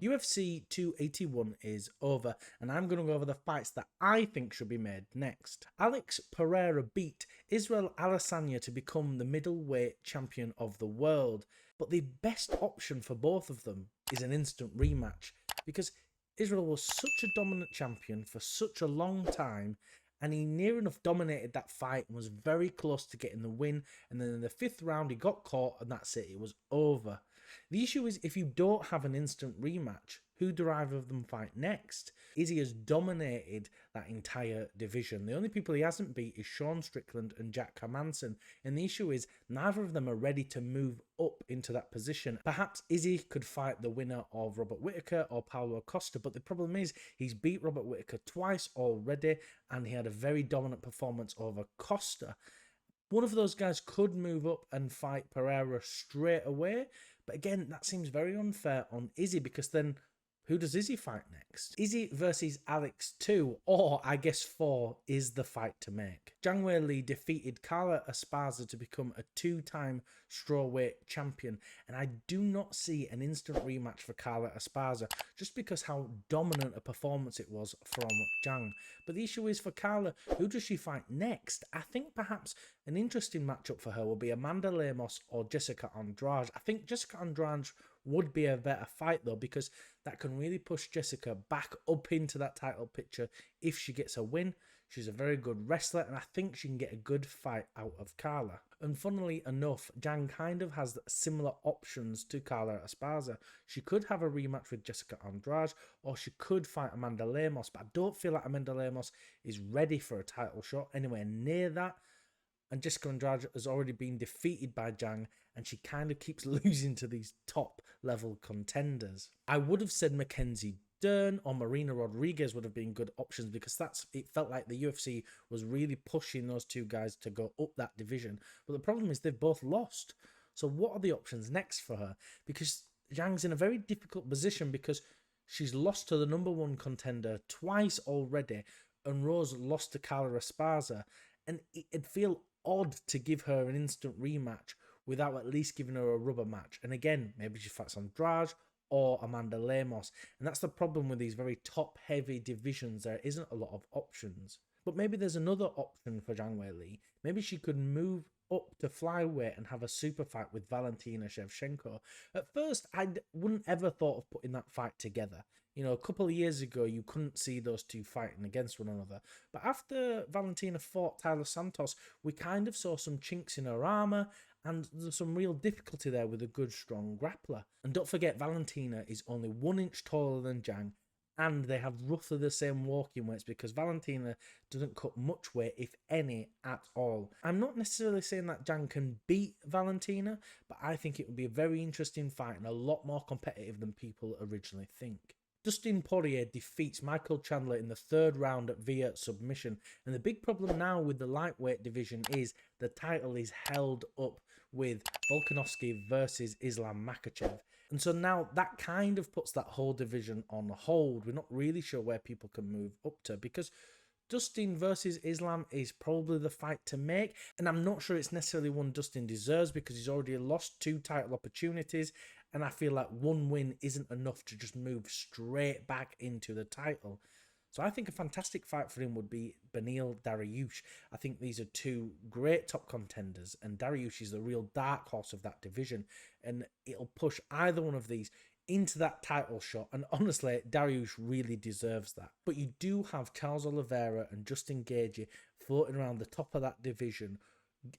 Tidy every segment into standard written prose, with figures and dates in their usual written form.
UFC 281 is over, and I'm going to go over the fights that I think should be made next. Alex Pereira beat Israel Adesanya to become the middleweight champion of the world, but the best option for both of them is an instant rematch, because Israel was such a dominant champion for such a long time, and he near enough dominated that fight and was very close to getting the win, and then in the 5th round he got caught and that's it was over. The issue is, if you don't have an instant rematch, who do either of them fight next? Izzy has dominated that entire division. The only people he hasn't beat is Sean Strickland and Jack Hermanson, and the issue is neither of them are ready to move up into that position. Perhaps Izzy could fight the winner of Robert Whittaker or Paulo Costa, but the problem is he's beat Robert Whittaker twice already, and he had a very dominant performance over Costa. One of those guys could move up and fight Pereira straight away, but again, that seems very unfair on Izzy, because then who does Izzy fight next? Izzy versus Alex 2, or I guess 4, is the fight to make. Zhang Weili defeated Carla Esparza to become a 2-time strawweight champion, and I do not see an instant rematch for Carla Esparza, just because how dominant a performance it was from Zhang. But the issue is, for Carla, who does she fight next? I think perhaps an interesting matchup for her will be Amanda Lemos or Jessica Andrade. I think Jessica Andrade would be a better fight though, because that can really push Jessica back up into that title picture if she gets a win. She's a very good wrestler, and I think she can get a good fight out of Carla. And funnily enough, Zhang kind of has similar options to Carla Esparza. She could have a rematch with Jessica Andrade, or she could fight Amanda Lemos, but I don't feel like Amanda Lemos is ready for a title shot anywhere near that. And Jessica Andrade has already been defeated by Zhang, and she kind of keeps losing to these top level contenders. I would have said Mackenzie Dern or Marina Rodriguez would have been good options, because it felt like the UFC was really pushing those two guys to go up that division. But the problem is they've both lost. So what are the options next for her? Because Zhang's in a very difficult position, because she's lost to the #1 contender twice already, and Rose lost to Carla Esparza. And it'd feel odd to give her an instant rematch without at least giving her a rubber match. And again, maybe she fights Andrade or Amanda Lemos. And that's the problem with these very top-heavy divisions. There isn't a lot of options. But maybe there's another option for Zhang Weili. Maybe she could move up to flyweight and have a super fight with Valentina Shevchenko. At first, I wouldn't ever thought of putting that fight together. You know, a couple of years ago, you couldn't see those two fighting against one another. But after Valentina fought Tyler Santos, we kind of saw some chinks in her armour, and there's some real difficulty there with a good, strong grappler. And don't forget, Valentina is only 1 inch taller than Zhang, and they have roughly the same walking weights, because Valentina doesn't cut much weight, if any, at all. I'm not necessarily saying that Zhang can beat Valentina, but I think it would be a very interesting fight and a lot more competitive than people originally think. Dustin Poirier defeats Michael Chandler in the 3rd round via submission, and the big problem now with the lightweight division is the title is held up with Volkanovski versus Islam Makhachev. And so now that kind of puts that whole division on hold. We're not really sure where people can move up to, because Dustin versus Islam is probably the fight to make, and I'm not sure it's necessarily one Dustin deserves, because he's already lost 2 title opportunities, and I feel like 1 win isn't enough to just move straight back into the title. So I think a fantastic fight for him would be Beneil Dariush. I think these are 2 great top contenders, and Dariush is the real dark horse of that division, and it'll push either one of these into that title shot, and honestly, Dariush really deserves that. But you do have Charles Oliveira and Justin Gaethje floating around the top of that division,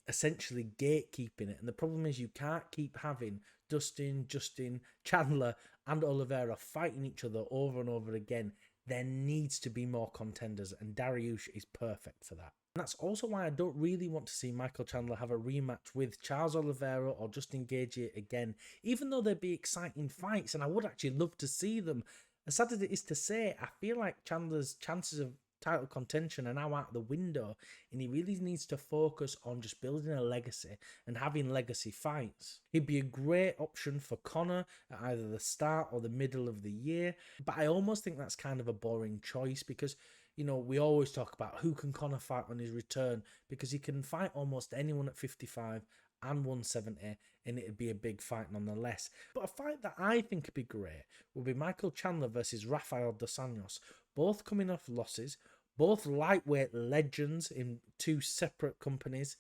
essentially gatekeeping it, and the problem is you can't keep having Dustin, Justin, Chandler and Oliveira fighting each other over and over again. There needs to be more contenders, and Dariush is perfect for that. And that's also why I don't really want to see Michael Chandler have a rematch with Charles Oliveira or Justin Gaethje again, even though they'd be exciting fights, and I would actually love to see them. As sad as it is to say, I feel like Chandler's chances of title contention are now out the window, and he really needs to focus on just building a legacy and having legacy fights. He'd be a great option for Conor at either the start or the middle of the year, but I almost think that's kind of a boring choice, because you know, we always talk about who can Conor fight on his return, because he can fight almost anyone at 55 and 170, and it'd be a big fight nonetheless. But a fight that I think would be great would be Michael Chandler versus Rafael dos Anjos, both coming off losses, both lightweight legends in two separate companies,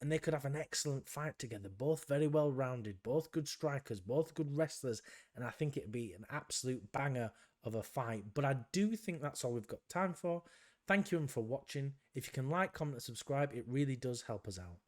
and they could have an excellent fight together. Both very well rounded, both good strikers, both good wrestlers, and I think it'd be an absolute banger of a fight. But I do think that's all we've got time for. Thank you for watching. If you can like, comment, and subscribe, it really does help us out.